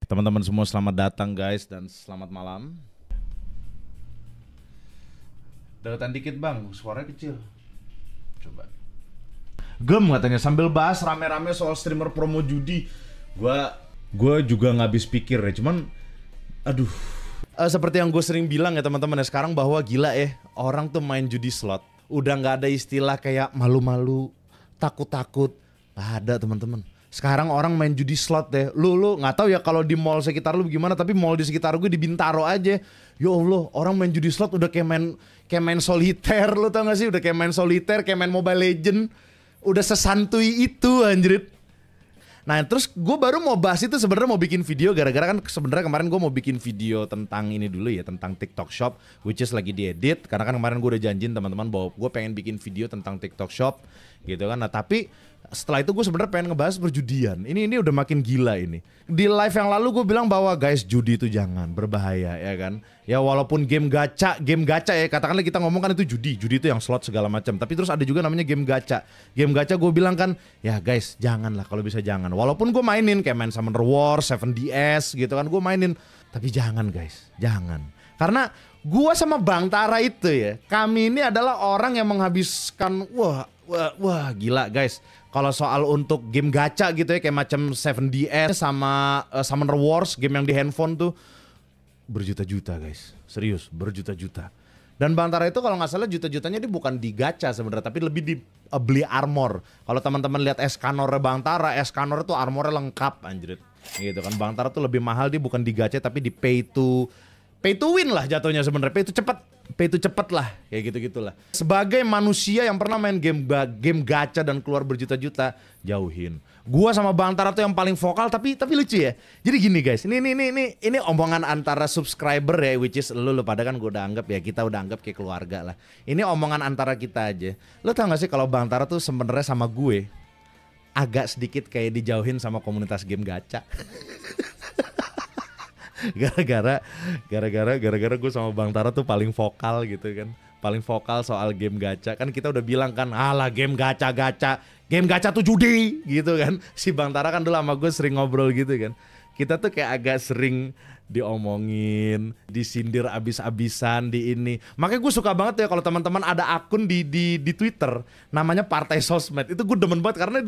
Teman-teman semua selamat datang guys dan selamat malam. Deketan dikit bang, suaranya kecil. Coba. Gem katanya sambil bahas rame-rame soal streamer promo judi. Gua juga nggak habis pikir ya, cuman aduh. Seperti yang gue sering bilang ya teman-teman ya sekarang bahwa gila orang tuh main judi slot udah nggak ada istilah kayak malu-malu, takut-takut. Nggak ada teman-teman. Sekarang orang main judi slot deh. Lu nggak tahu ya kalau di mall sekitar lu gimana, tapi mall di sekitar gue di Bintaro aja. Ya Allah, orang main judi slot udah kayak main soliter, lu tau gak sih? Udah kayak main soliter, kayak main Mobile Legend. Udah sesantuy itu anjrit. Nah terus gue baru mau bahas itu sebenarnya mau bikin video gara-gara kan sebenarnya kemarin gue mau bikin video tentang ini dulu ya, tentang TikTok Shop, which is lagi diedit karena kan kemarin gue udah janjiin teman-teman bahwa gue pengen bikin video tentang TikTok Shop gitu kan. Nah tapi setelah itu gue sebenarnya pengen ngebahas perjudian. Ini udah makin gila ini. Di live yang lalu gue bilang bahwa guys judi itu jangan, berbahaya ya kan. Ya walaupun game gacha ya katakanlah kita ngomong kan itu judi itu yang slot segala macam. Tapi terus ada juga namanya game gacha. Game gacha gue bilang kan ya guys janganlah kalau bisa jangan. Walaupun gue mainin kayak main Summoner Wars, 7DS gitu kan gue mainin. Tapi jangan guys, jangan. Karena gue sama Bang Tara itu ya, kami ini adalah orang yang menghabiskan wah gila guys. Kalau soal untuk game gacha gitu ya kayak macam 7DS sama Summoner Wars, game yang di handphone tuh berjuta-juta guys. Serius, berjuta-juta. Dan Bang Tara itu kalau nggak salah juta-jutanya dia bukan di gacha sebenarnya, tapi lebih di beli armor. Kalau teman-teman lihat Escanor Bang Tara, Escanor itu armornya lengkap anjrit. Gitu kan. Bang Tara tuh lebih mahal, dia bukan di gacha tapi di pay to win lah jatuhnya sebenarnya. Pay to cepet lah, kayak gitu-gitulah. Sebagai manusia yang pernah main game gacha dan keluar berjuta-juta, jauhin. Gua sama Bang Tara tuh yang paling vokal tapi lucu ya. Jadi gini guys, ini omongan antara subscriber ya, which is lu pada kan gue udah anggap ya, kita udah anggap kayak keluarga lah. Ini omongan antara kita aja. Lu tau gak sih kalau Bang Tara tuh sebenarnya sama gue agak sedikit kayak dijauhin sama komunitas game gacha. Gara-gara gue sama Bang Tara tuh paling vokal gitu kan. Paling vokal soal game gacha. Kan kita udah bilang kan, alah game gacha tuh judi gitu kan. Si Bang Tara kan dulu sama gue sering ngobrol gitu kan. Kita tuh kayak agak sering diomongin, disindir abis-abisan di ini. Makanya gue suka banget ya kalau teman-teman ada akun di Twitter namanya Partai Sosmed. Itu gue demen banget karena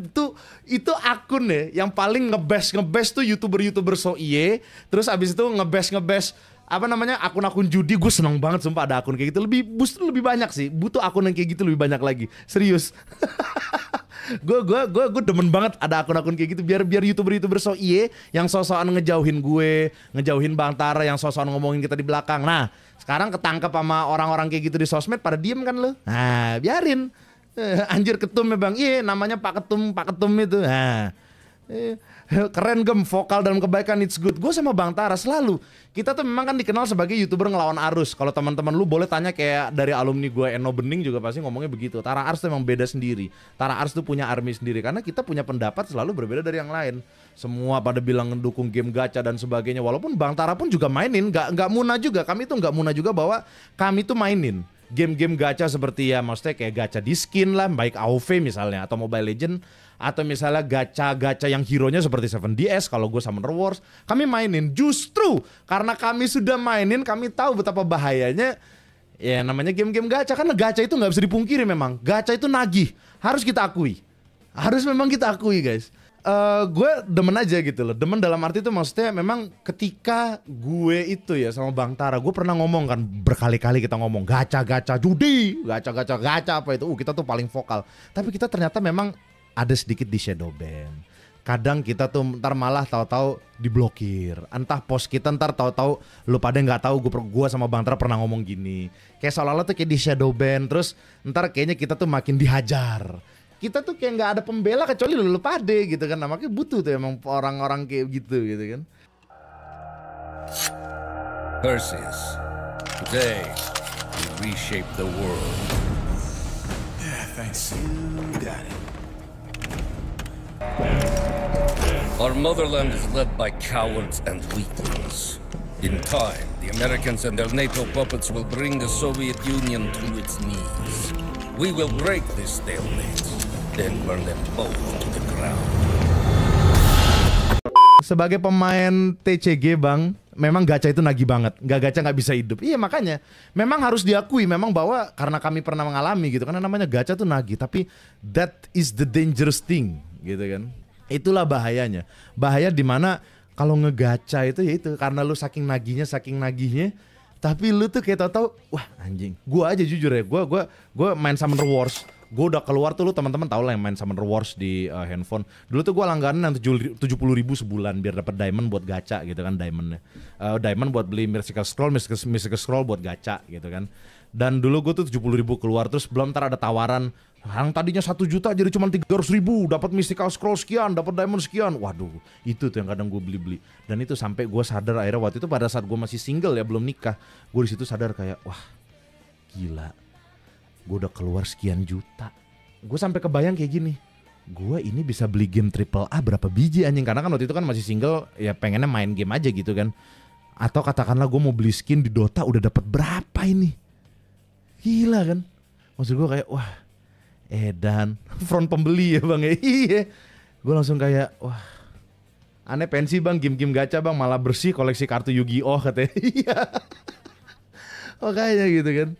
itu akun ya yang paling ngebash tuh YouTuber so iye. Terus abis itu ngebash apa namanya akun-akun judi. Gue seneng banget sumpah ada akun kayak gitu. Lebih banyak sih. Butuh akun yang kayak gitu lebih banyak lagi. Serius. Gue demen banget ada akun-akun kayak gitu biar YouTuber so iye yang sosokan ngejauhin gue, ngejauhin Bang Tara yang sosokan ngomongin kita di belakang. Nah, sekarang ketangkep sama orang-orang kayak gitu di sosmed pada diem kan lu. Nah, biarin. Anjir ketum ya Bang. Iya, namanya Pak Ketum itu. Nah. Keren Gem, vokal dalam kebaikan it's good. Gue sama Bang Tara selalu, kita tuh memang kan dikenal sebagai YouTuber ngelawan arus. Kalau teman-teman lu boleh tanya kayak dari alumni gue Eno Bening juga pasti ngomongnya begitu. Tara Ars tuh emang beda sendiri. Tara Ars tuh punya army sendiri karena kita punya pendapat selalu berbeda dari yang lain. Semua pada bilang mendukung game gacha dan sebagainya. Walaupun Bang Tara pun juga mainin, nggak muna juga. Kami tuh nggak muna juga bahwa kami tuh mainin game-game gacha seperti ya maksudnya kayak gacha di skin lah, baik AoV misalnya atau Mobile Legend, atau misalnya gacha-gacha yang hero-nya seperti 7DS. Kalau gue Summoner Wars kami mainin justru karena kami sudah mainin, kami tahu betapa bahayanya ya namanya game-game gacha. Karena gacha itu nggak bisa dipungkiri, memang gacha itu nagih, harus kita akui, memang kita akui guys. Gue demen aja gitu loh. Demen dalam arti itu maksudnya memang ketika gue itu ya sama Bang Tara, gue pernah ngomong kan berkali-kali kita ngomong gacha judi, gacha apa itu. Kita tuh paling vokal. Tapi kita ternyata memang ada sedikit di shadow ban. Kadang kita tuh ntar malah tahu-tahu diblokir. Entah post kita ntar tahu-tahu lu pada nggak tahu gue sama Bang Tara pernah ngomong gini. Kayak seolah-olah tuh kayak di shadow ban. Terus ntar kayaknya kita tuh makin dihajar. Kita tuh kayak nggak ada pembela kecuali lu pade gitu kan. Nah, makanya butuh tuh emang orang-orang kayak gitu kan. Perseus, today we reshape the world. Yeah, thanks. You got it. Our motherland is led by cowards and weaklings. In time, the Americans and their NATO puppets will bring the Soviet Union to its knees. We will break this stalemate, then burn them both to the ground. sebagai pemain TCG bang, memang gacha itu nagih banget. Nggak gacha nggak bisa hidup. Iya makanya, memang harus diakui memang bahwa karena kami pernah mengalami gitu. Karena namanya gacha tuh nagih, tapi that is the dangerous thing gitu kan. Itulah bahayanya. Bahaya dimana kalau ngegacha itu ya itu karena lu saking nagihnya, tapi lu tuh kayak tau-tau, wah anjing. Gua aja jujur ya, gua main Summoner Wars. Gue udah keluar tuh, lu teman-teman tau lah yang main Summoner Wars di handphone. Dulu tuh gue langganan yang 70.000 sebulan biar dapat diamond buat gacha gitu kan, diamondnya. Diamond buat beli Mystical Scroll buat gacha gitu kan. Dan dulu gue tuh 70.000 keluar, terus belum ntar ada tawaran. Yang tadinya 1 juta jadi cuma 300.000, dapat Mystical Scroll sekian, dapat diamond sekian. Waduh, itu tuh yang kadang gue beli-beli. Dan itu sampai gue sadar akhirnya waktu itu pada saat gue masih single ya, belum nikah. Gue di situ sadar kayak, wah gila. Gue udah keluar sekian juta. Gue sampai kebayang kayak gini, gue ini bisa beli game AAA berapa biji anjing. Karena kan waktu itu kan masih single, ya pengennya main game aja gitu kan. Atau katakanlah gue mau beli skin di Dota udah dapat berapa ini. Gila kan. Maksud gue kayak wah edan front pembeli ya bang ya. Iya. Gue langsung kayak wah aneh pensi bang, game-game gacha bang malah bersih koleksi kartu Yu-Gi-Oh katanya. Iya. Oh kayaknya gitu kan.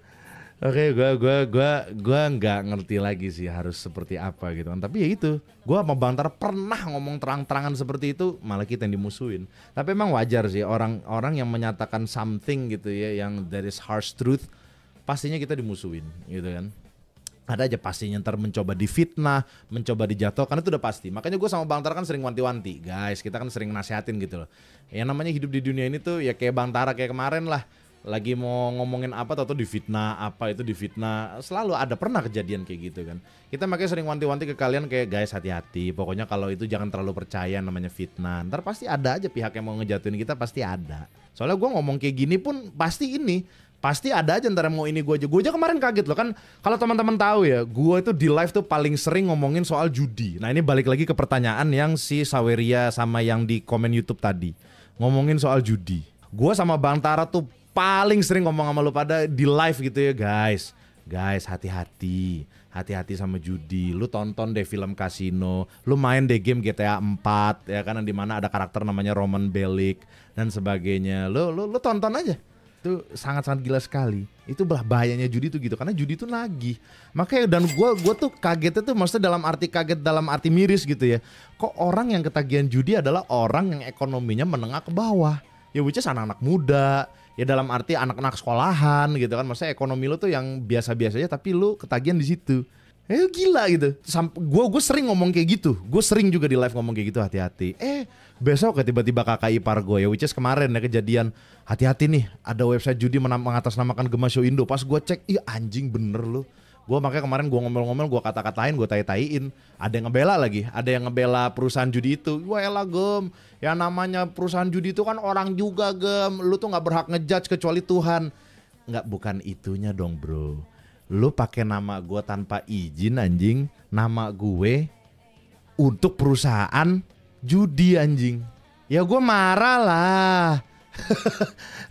Oke, gue nggak ngerti lagi sih harus seperti apa gitu kan. Tapi ya itu, gue sama Bang Tara pernah ngomong terang-terangan seperti itu, malah kita yang dimusuhin. Tapi emang wajar sih orang yang menyatakan something gitu ya, yang there is harsh truth, pastinya kita dimusuhin gitu kan. Ada aja pastinya ntar mencoba difitnah, mencoba dijatuhkan, itu udah pasti. Makanya gue sama Bang Tara kan sering wanti-wanti, guys, kita kan sering nasihatin gitu loh. Yang namanya hidup di dunia ini tuh ya kayak Bang Tara kayak kemarin lah. Lagi mau ngomongin apa atau difitnah, apa itu difitnah, selalu ada, pernah kejadian kayak gitu kan. Kita makanya sering wanti-wanti ke kalian kayak guys hati-hati, pokoknya kalau itu jangan terlalu percaya namanya fitnah. Ntar pasti ada aja pihak yang mau ngejatuhin kita, pasti ada. Soalnya gue ngomong kayak gini pun pasti ada aja ntar yang mau ini gue aja kemarin kaget loh kan. Kalau teman-teman tahu ya, gue itu di live tuh paling sering ngomongin soal judi. Nah ini balik lagi ke pertanyaan yang si Saweria sama yang di komen YouTube tadi, ngomongin soal judi. Gue sama Bang Tara tuh paling sering ngomong sama lu pada di live gitu ya guys. Guys hati-hati sama judi. Lu tonton deh film Casino, lu main deh game GTA 4 ya kan, di mana ada karakter namanya Roman Bellic dan sebagainya. Lu tonton aja. Itu sangat-sangat gila sekali. Itu bahayanya judi tuh gitu, karena judi tuh nagih. Makanya dan gua tuh kagetnya tuh maksudnya dalam arti kaget dalam arti miris gitu ya. Kok orang yang ketagihan judi adalah orang yang ekonominya menengah ke bawah. Ya which is anak-anak muda. Ya dalam arti anak-anak sekolahan gitu kan. Maksudnya ekonomi lu tuh yang biasa-biasa aja tapi lu ketagihan di situ. Gila gitu. Gue sering ngomong kayak gitu. Gue sering juga di live ngomong kayak gitu, hati-hati. Besok kayak tiba-tiba kakak ipar gue ya, which is kemarin ya kejadian. Hati-hati nih, ada website judi mengatasnamakan Gema Show Indo. Pas gue cek, ih anjing bener lu. Gue makanya kemarin gue ngomel-ngomel, gue kata-katain, gue tai-taiin. Ada yang ngebela lagi, ada yang ngebela perusahaan judi itu. Wah elah Gem, yang namanya perusahaan judi itu kan orang juga Gem. Lu tuh gak berhak ngejudge kecuali Tuhan. Nggak, bukan itunya dong bro. Lu pakai nama gue tanpa izin anjing. Nama gue untuk perusahaan judi anjing. Ya gue marah lah.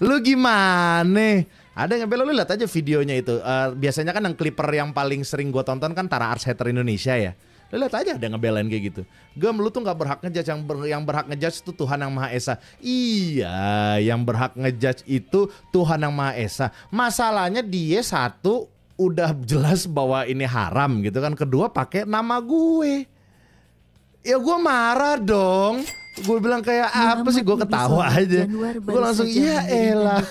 Lu gimana? Ada yang ngebela, lu lihat aja videonya itu. Biasanya kan yang clipper yang paling sering gue tonton kan Tara Ars Hater Indonesia ya. Lu lihat aja ada yang ngebelain kayak gitu. Gem, lu tuh gak berhak ngejudge, yang berhak ngejudge itu Tuhan yang Maha Esa. Iya, yang berhak ngejudge itu Tuhan yang Maha Esa. Masalahnya dia satu udah jelas bahwa ini haram gitu kan. Kedua pakai nama gue. Ya gue marah dong. Gue bilang kayak apa sih, gue ketawa aja. Gue langsung iya elah.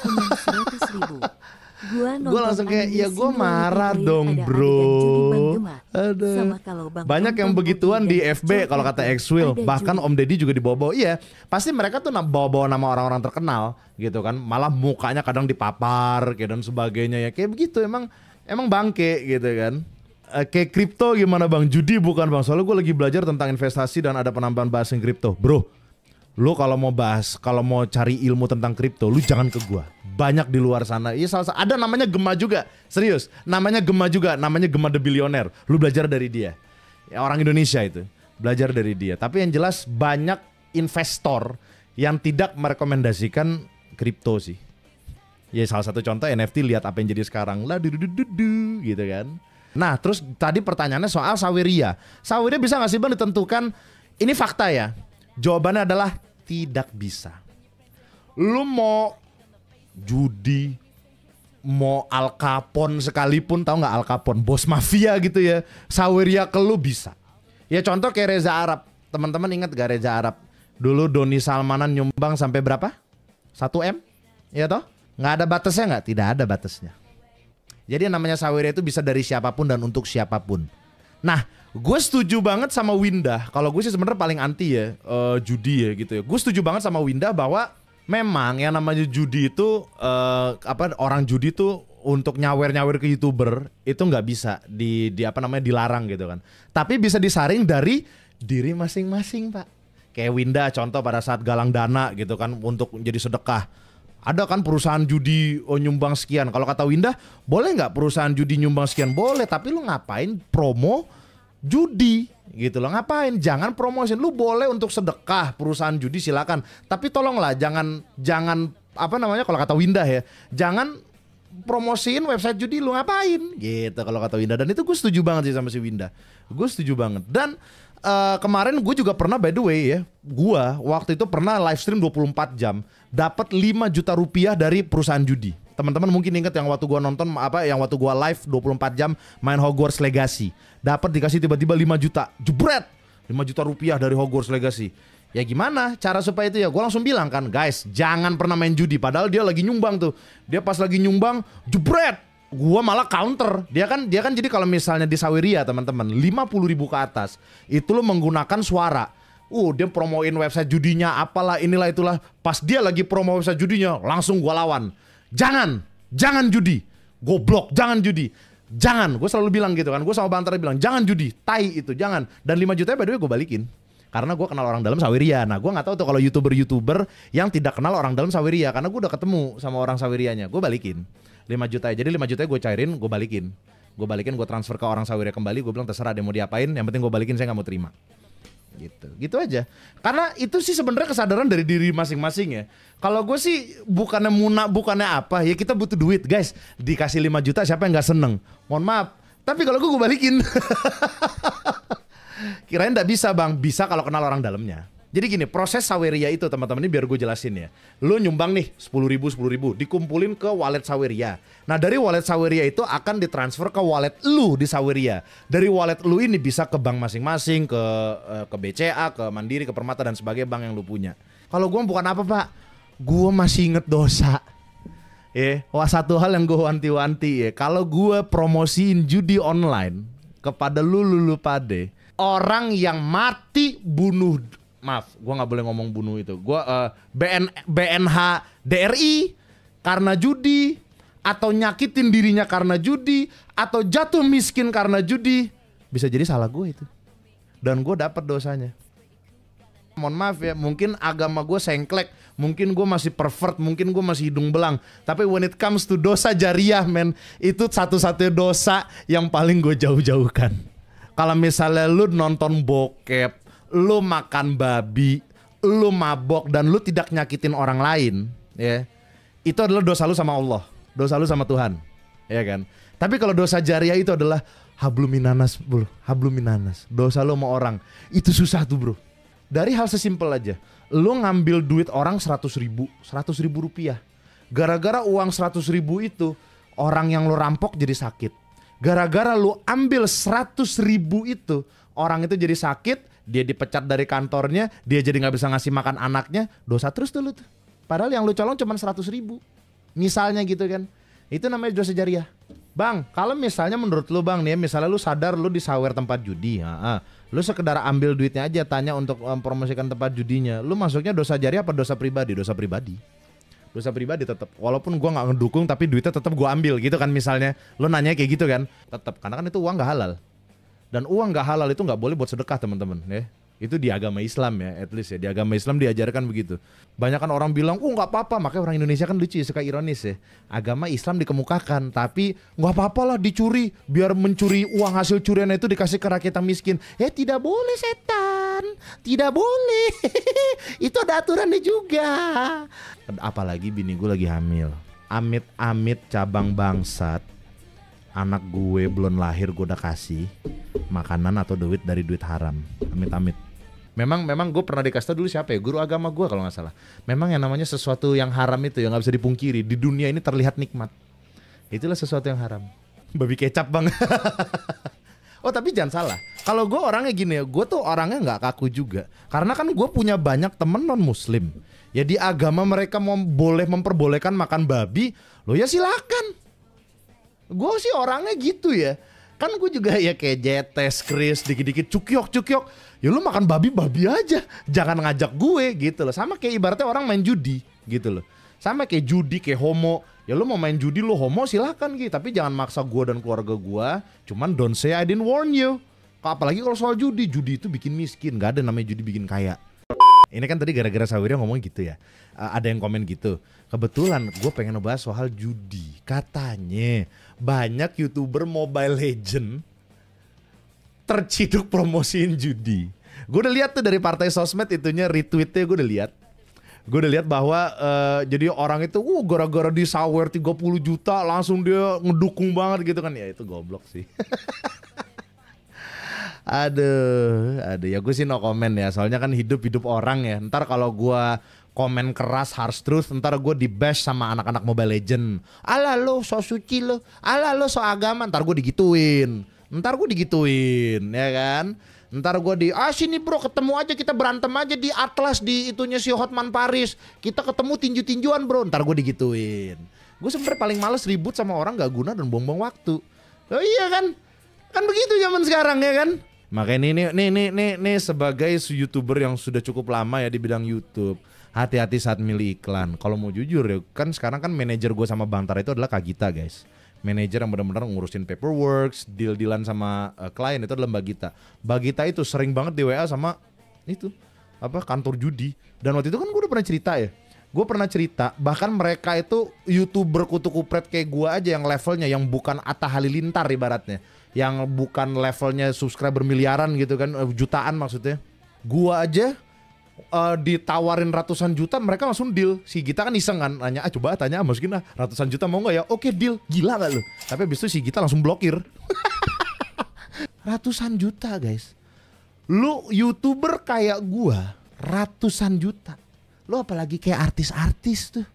Gue langsung kayak ya gue marah dong bro. Aduh. Banyak yang begituan di FB kalau kata X-Will. Bahkan Om Deddy juga dibawa-bawa. Iya pasti mereka tuh bawa-bawa nama orang-orang terkenal gitu kan. Malah mukanya kadang dipapar kayak dan sebagainya ya. Kayak begitu emang bangke gitu kan. Kayak kripto gimana bang? Judi bukan bang. Soalnya gue lagi belajar tentang investasi dan ada penambahan bahasa kripto. Bro, lu kalau mau cari ilmu tentang kripto, lu jangan ke gue. Banyak di luar sana. Iya ada namanya Gema juga. Serius, namanya Gema juga. Namanya Gema The Billionaire. Lu belajar dari dia. Ya, orang Indonesia itu. Belajar dari dia. Tapi yang jelas banyak investor yang tidak merekomendasikan kripto sih. Ya salah satu contoh NFT, lihat apa yang jadi sekarang. Lah dudu gitu kan. Nah terus tadi pertanyaannya soal Saweria. Saweria bisa gak sih bang ditentukan, ini fakta ya. Jawabannya adalah tidak bisa. Lu mau judi, mau Al Capone sekalipun, tahu nggak Al Capone, bos mafia gitu ya, saweria ke lu bisa. Ya contoh kayak Reza Arab. Teman-teman ingat gak Reza Arab? Dulu Doni Salmanan nyumbang sampai berapa? 1 M? Ya toh? Nggak ada batasnya nggak? Tidak ada batasnya. Jadi yang namanya saweria itu bisa dari siapapun dan untuk siapapun. Nah, gue setuju banget sama Winda. Kalau gue sih sebenarnya paling anti ya judi ya gitu ya. Gue setuju banget sama Winda bahwa memang yang namanya judi itu orang judi tuh untuk nyawer-nyawer ke YouTuber itu nggak bisa dilarang gitu kan. Tapi bisa disaring dari diri masing-masing, Pak. Kayak Winda contoh pada saat galang dana gitu kan untuk jadi sedekah. Ada kan perusahaan judi nyumbang sekian. Kalau kata Winda, boleh nggak perusahaan judi nyumbang sekian? Boleh, tapi lu ngapain promo judi gitu loh, ngapain? Jangan promosin. Lu boleh untuk sedekah perusahaan judi silakan, tapi tolonglah jangan kalau kata Winda ya, jangan promosiin website judi. Lu ngapain gitu kalau kata Winda. Dan itu gue setuju banget sih sama si Winda, gue setuju banget. Dan kemarin gue juga pernah, by the way ya, gue waktu itu pernah live stream 24 jam dapat 5 juta rupiah dari perusahaan judi. Teman-teman mungkin ingat yang waktu gua nonton yang waktu gua live 24 jam main Hogwarts Legacy. Dapat dikasih tiba-tiba 5 juta. Jebret. 5 juta rupiah dari Hogwarts Legacy. Ya gimana cara supaya itu ya? Gua langsung bilang kan, guys, jangan pernah main judi. Padahal dia lagi nyumbang tuh. Dia pas lagi nyumbang, jebret. Gua malah counter. Dia kan jadi kalau misalnya di saweria, teman-teman, 50.000 ke atas, itu lo menggunakan suara. Dia promoin website judinya, apalah inilah itulah. Pas dia lagi promo website judinya, langsung gua lawan. Jangan judi, goblok, jangan judi, jangan. Gue selalu bilang gitu kan, gue sama Bantara bilang jangan judi, tai itu jangan. Dan 5 juta by the way gue balikin, karena gue kenal orang dalam saweria. Nah gue nggak tahu tuh kalau youtuber yang tidak kenal orang dalam saweria, karena gue udah ketemu sama orang sawerianya, gue balikin 5 juta. Jadi 5 juta gue cairin, gue balikin, gue transfer ke orang saweria kembali. Gue bilang terserah dia mau diapain, yang penting gue balikin, saya nggak mau terima. Gitu aja. Karena itu sih sebenarnya kesadaran dari diri masing-masing ya. Kalau gue sih bukannya bukannya apa ya, kita butuh duit guys. Dikasih 5 juta siapa yang gak seneng? Mohon maaf, tapi kalau gue balikin. Kirain gak bisa bang? Bisa kalau kenal orang dalamnya. Jadi gini, proses saweria itu teman-teman, ini biar gue jelasin ya. Lu nyumbang nih 10.000 dikumpulin ke wallet saweria. Nah dari wallet saweria itu akan ditransfer ke wallet lu di saweria. Dari wallet lu ini bisa ke bank masing-masing, ke BCA, ke Mandiri, ke Permata dan sebagainya bank yang lu punya. Kalau gue bukan apa pak, gue masih inget dosa. Satu hal yang gue wanti-wanti ya, kalau gue promosiin judi online kepada lu pade, orang yang mati bunuh. Maaf, gue nggak boleh ngomong bunuh itu. Gue BNH DRI karena judi, atau nyakitin dirinya karena judi, atau jatuh miskin karena judi, bisa jadi salah gue itu. Dan gue dapat dosanya. Mohon maaf ya, mungkin agama gue sengklek, mungkin gue masih pervert, mungkin gue masih hidung belang. Tapi when it comes to dosa jariah, men, itu satu-satunya dosa yang paling gue jauh-jauhkan. Kalau misalnya lu nonton bokep, lu makan babi, lu mabok, dan lu tidak nyakitin orang lain, ya, itu adalah dosa lu sama Allah, dosa lu sama Tuhan, ya kan. Tapi kalau dosa jariah itu adalah habluminanas, bro, habluminanas, dosa lu sama orang, itu susah tuh bro. Dari hal sesimpel aja, lu ngambil duit orang 100.000 rupiah, gara-gara uang 100.000 itu orang yang lu rampok jadi sakit. Gara-gara lu ambil 100.000 itu, orang itu jadi sakit. Dia dipecat dari kantornya, dia jadi nggak bisa ngasih makan anaknya, dosa terus tuh lu tuh. Padahal yang lu colong cuma 100.000, misalnya gitu kan. Itu namanya dosa jariah. Bang, kalau misalnya menurut lu bang nih, misalnya lu sadar lu disawer tempat judi, lu sekedar ambil duitnya aja, tanya untuk mempromosikan tempat judinya, lu masuknya dosa jariah apa dosa pribadi? Dosa pribadi. Dosa pribadi tetap. Walaupun gua nggak ngedukung, tapi duitnya tetap gua ambil gitu kan misalnya. Lu nanya kayak gitu kan, tetap, karena kan itu uang nggak halal. Dan uang gak halal itu gak boleh buat sedekah teman-teman ya. Itu di agama Islam ya, at least ya. Di agama Islam diajarkan begitu. Banyak kan orang bilang, gak apa-apa. Makanya orang Indonesia kan lucu ya, suka ironis ya. Agama Islam dikemukakan, tapi gak apa-apa lah dicuri. Biar mencuri uang hasil curian itu dikasih ke rakyat yang miskin. Tidak boleh setan, tidak boleh. Itu ada aturannya juga. Apalagi bini gue lagi hamil. Amit-amit cabang bangsat, anak gue belum lahir gue udah kasih makanan atau duit dari duit haram. Amit-amit. Memang gue pernah dikasih tau dulu siapa ya, guru agama gue kalau nggak salah. Memang yang namanya sesuatu yang haram itu yang nggak bisa dipungkiri di dunia ini terlihat nikmat. Itulah sesuatu yang haram. Babi kecap bang. Oh tapi jangan salah. Kalau gue orangnya gini ya, gue tuh orangnya nggak kaku juga. Karena kan gue punya banyak temen non muslim. Ya di agama mereka boleh memperbolehkan makan babi, lo ya silakan. Gue sih orangnya gitu ya. Kan gue juga ya kayak Jetes, Chris, dikit-dikit cukyok. Ya lu makan babi aja, jangan ngajak gue gitu loh. Sama kayak ibaratnya orang main judi gitu loh. Sama kayak judi, kayak homo. Ya lu mau main judi lu homo silakan gitu. Tapi jangan maksa gue dan keluarga gue. Cuman don't say I didn't warn you. Apalagi kalau soal judi itu bikin miskin. Gak ada namanya judi bikin kaya. Ini kan tadi gara-gara Sawiria ngomong gitu ya. Ada yang komen gitu. Kebetulan gue pengen ngebahas soal judi. Katanya banyak YouTuber Mobile Legend terciduk promosiin judi. Gue udah lihat tuh dari partai sosmed itunya, retweetnya gue udah lihat. Gue udah lihat bahwa jadi orang itu gara-gara disawer 30 juta langsung dia ngedukung banget gitu kan. Ya itu goblok sih. Aduh ya gue sih no comment ya. Soalnya kan hidup orang ya. Ntar kalau gue komen keras harsh truth, ntar gue di bash sama anak-anak Mobile Legend. Alah lo so suci lo, alah lo so agama, ntar gue digituin ya kan. Ntar gue sini bro ketemu aja, kita berantem aja di Atlas di itunya si Hotman Paris, kita ketemu tinju-tinjuan bro, ntar gue digituin. Gue sebenernya paling males ribut sama orang gak guna dan buang-buang waktu. Oh iya kan begitu zaman sekarang ya kan. Makanya ini sebagai YouTuber yang sudah cukup lama ya di bidang YouTube, hati-hati saat milih iklan. Kalau mau jujur ya kan sekarang kan manajer gue sama Bang Tara itu adalah Kak Gita guys. Manajer yang benar-benar ngurusin paperwork, deal-dealan sama klien itu adalah Mbak Gita. Mbak Gita itu sering banget di WA sama itu kantor judi. Dan waktu itu kan gue udah pernah cerita ya. Gue pernah cerita bahkan mereka itu YouTuber kutu kupret kayak gue aja yang levelnya yang bukan Atta Halilintar ibaratnya, yang bukan levelnya subscriber miliaran gitu kan, jutaan maksudnya. Gue aja ditawarin ratusan juta, mereka langsung deal. Si Gita kan iseng kan nanya, coba tanya masukin ratusan juta mau gak ya? Oke deal, gila gak lu? Tapi abis itu si Gita langsung blokir. Ratusan juta guys. Lu YouTuber kayak gua ratusan juta. Lu apalagi kayak artis-artis tuh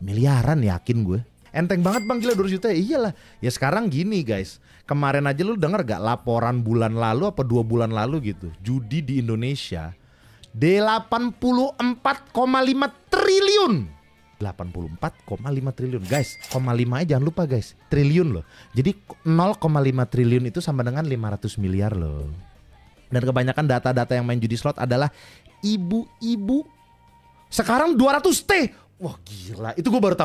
miliaran yakin gue. Enteng banget bang, gila 200 juta ya? Iyalah. Ya sekarang gini guys, kemarin aja lu denger gak laporan bulan lalu apa 2 bulan lalu gitu, judi di Indonesia 84,5 triliun. 84,5 triliun guys, 0,5 aja jangan lupa guys, triliun loh. Jadi 0,5 triliun itu sama dengan 500 miliar loh. Dan kebanyakan data-data yang main judi slot adalah ibu-ibu. Sekarang 200T. Wah gila, itu gue baru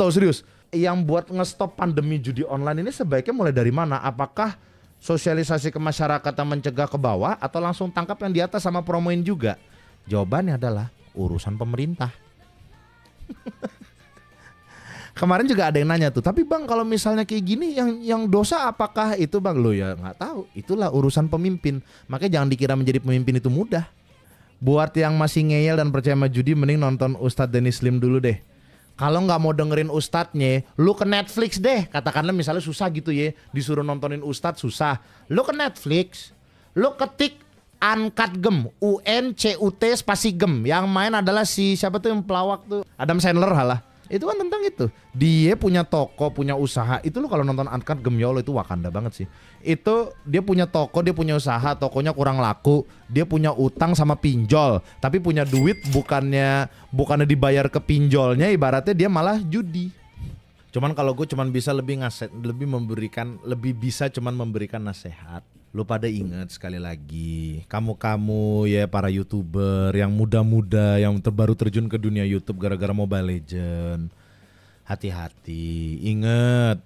tahu serius. Yang buat ngestop pandemi judi online ini sebaiknya mulai dari mana? Apakah sosialisasi ke masyarakat yang mencegah ke bawah atau langsung tangkap yang di atas sama promoin juga? Jawabannya adalah urusan pemerintah. Kemarin juga ada yang nanya tuh, tapi bang kalau misalnya kayak gini yang dosa apakah itu bang? Lo ya nggak tahu, itulah urusan pemimpin. Makanya jangan dikira menjadi pemimpin itu mudah. Buat yang masih ngeyel dan percaya sama judi, mending nonton Ustadz Dennis Lim dulu deh. Kalau nggak mau dengerin ustadznya, lu ke Netflix deh. Katakanlah misalnya susah gitu ya, disuruh nontonin ustadz susah. Lu ke Netflix, lu ketik Uncut Gem, UNCUT spasi Gem. Yang main adalah siapa tuh yang pelawak tuh, Adam Sandler halah. Itu kan tentang itu. Dia punya toko, punya usaha. Itu lo kalau nonton Uncut Gem ya Allah itu Wakanda banget sih. Itu dia punya toko, dia punya usaha, tokonya kurang laku, dia punya utang sama pinjol, tapi punya duit bukannya dibayar ke pinjolnya, ibaratnya dia malah judi. Cuman kalau gue cuman bisa lebih bisa memberikan nasihat. Lu pada ingat sekali lagi, kamu ya para YouTuber yang muda-muda yang terbaru terjun ke dunia YouTube gara-gara Mobile Legend. Hati-hati, inget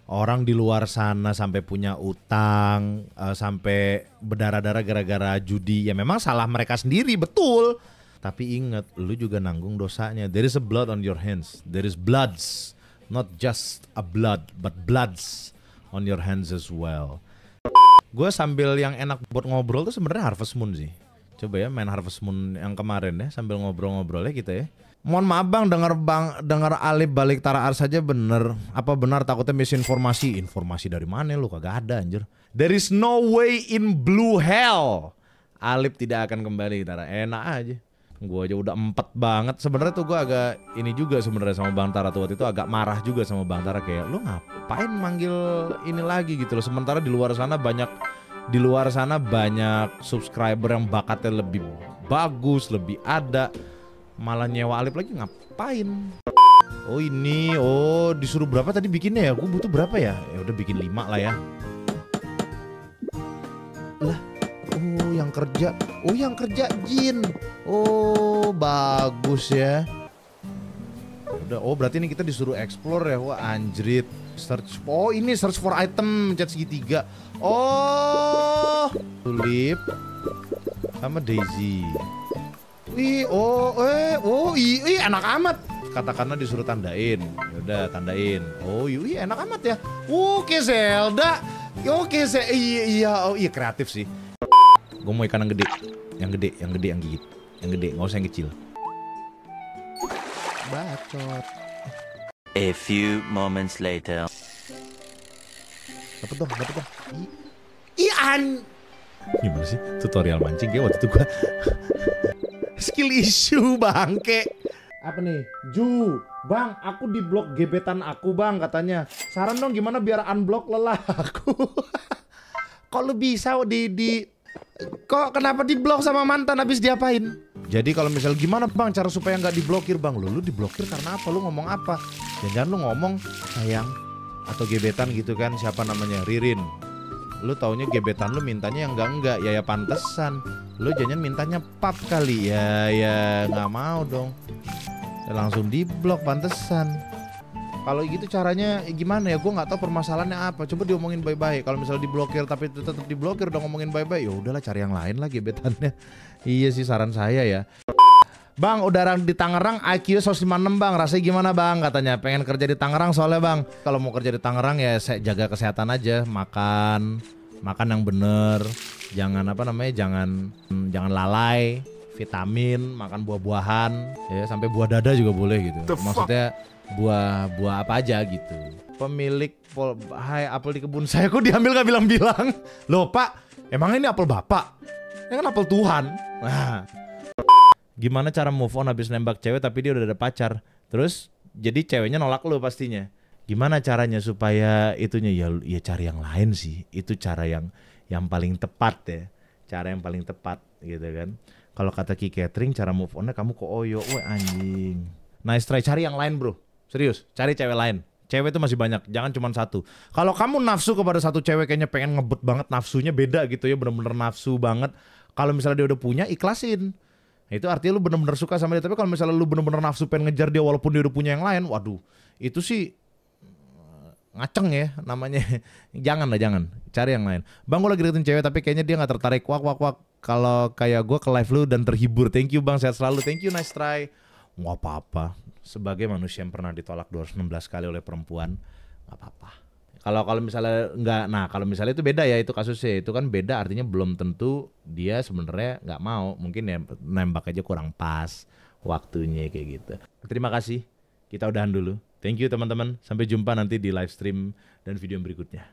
orang di luar sana sampai punya utang, sampai berdarah-darah gara-gara judi. Ya memang salah mereka sendiri, betul. Tapi inget, lu juga nanggung dosanya. There is a blood on your hands. There is bloods, not just a blood, but bloods on your hands as well. Gue sambil yang enak buat ngobrol tuh sebenarnya Harvest Moon sih. Coba ya main Harvest Moon yang kemarin ya, sambil ngobrol-ngobrolnya kita ya. Mohon maaf dengar Alif balik Taraar saja bener. Apa benar takutnya misinformasi? Informasi dari mana lu, kagak ada anjir. There is no way in blue hell Alip tidak akan kembali Tara. Enak aja. Gue aja udah 4 banget. Sebenarnya tuh gue agak ini juga sebenarnya sama Bang Tara tuh waktu itu agak marah juga sama Bang Tara kayak lu ngapain manggil ini lagi gitu loh. Sementara di luar sana banyak subscriber yang bakatnya lebih bagus, lebih ada. Malah nyewa Alip lagi ngapain? Oh ini, disuruh berapa tadi bikinnya ya? Gue butuh berapa ya? Ya udah bikin 5 lah ya. Lah, yang kerja Jin. Oh, bagus ya. Udah, berarti ini kita disuruh explore ya. Wah, anjrit. Search. Oh, ini search for item mencet segitiga. Oh, Tulip sama Daisy. Wih, enak amat. Katakanlah disuruh tandain. Yaudah, tandain. Oh, iya enak amat ya. Oke, Zelda. Oke, iya kreatif sih. Gue mau ikan yang gede, yang gigit, yang gede, nggak usah yang kecil. Bacot. A few moments later. Dapat dong. Gimana sih tutorial mancing kayak waktu itu gue skill issue bangke. Apa nih? Bang, aku di blok gebetan aku bang katanya. Saran dong gimana biar unblock lelah aku. Kok lu bisa Kok kenapa diblok sama mantan habis diapain? Jadi kalau misal gimana bang cara supaya nggak diblokir bang? Lu diblokir karena apa? Lu ngomong apa? Jangan lu ngomong sayang atau gebetan gitu kan? Siapa namanya? Ririn. Lu taunya gebetan lu mintanya yang enggak ya pantesan. Lu jangan mintanya pap kali ya nggak mau dong. Langsung diblok pantesan. Kalau gitu caranya gimana ya? Gue nggak tahu permasalahannya apa. Coba diomongin baik-baik. Kalau misalnya diblokir tapi tetap diblokir udah ngomongin baik-baik, ya udahlah cari yang lain lah gebetannya. Iya sih saran saya ya. Bang, udah di Tangerang IQ 156 bang. Rasanya gimana bang? Katanya pengen kerja di Tangerang soalnya bang. Kalau mau kerja di Tangerang ya saya jaga kesehatan aja. Makan yang bener. Jangan jangan lalai. Vitamin, makan buah-buahan. Ya sampai buah dada juga boleh gitu. Maksudnya buah apa aja gitu. Pemilik apel di kebun saya kok diambil gak bilang-bilang. Loh pak, emang ini apel bapak? Ini kan apel Tuhan. Nah, gimana cara move on habis nembak cewek tapi dia udah ada pacar? Terus jadi ceweknya nolak lo pastinya. Gimana caranya supaya itunya ya cari yang lain sih. Itu cara yang paling tepat ya. Cara yang paling tepat gitu kan. Kalau kata Ki Catering cara move on-nya kamu ke Oyo. Wah anjing. Nice try, cari yang lain bro. Serius, cari cewek lain. Cewek itu masih banyak, jangan cuma satu. Kalau kamu nafsu kepada satu cewek kayaknya pengen ngebut banget, nafsunya beda gitu ya, bener-bener nafsu banget. Kalau misalnya dia udah punya, ikhlasin. Itu artinya lu bener-bener suka sama dia. Tapi kalau misalnya lu bener-bener nafsu pengen ngejar dia walaupun dia udah punya yang lain, waduh, itu sih ngaceng ya namanya. Jangan. Cari yang lain. Bang, gue lagi deketin cewek tapi kayaknya dia gak tertarik. Wak. Kalau kayak gue ke live lu dan terhibur. Thank you bang, sehat selalu. Thank you, nice try. Nggak apa-apa. Sebagai manusia yang pernah ditolak 216 kali oleh perempuan, nggak apa-apa. Kalau misalnya nggak, kalau misalnya itu beda ya, itu kasusnya itu kan beda, artinya belum tentu dia sebenarnya nggak mau, mungkin ya nembak aja kurang pas waktunya kayak gitu. Terima kasih, kita udahan dulu. Thank you teman-teman, sampai jumpa nanti di live stream dan video berikutnya.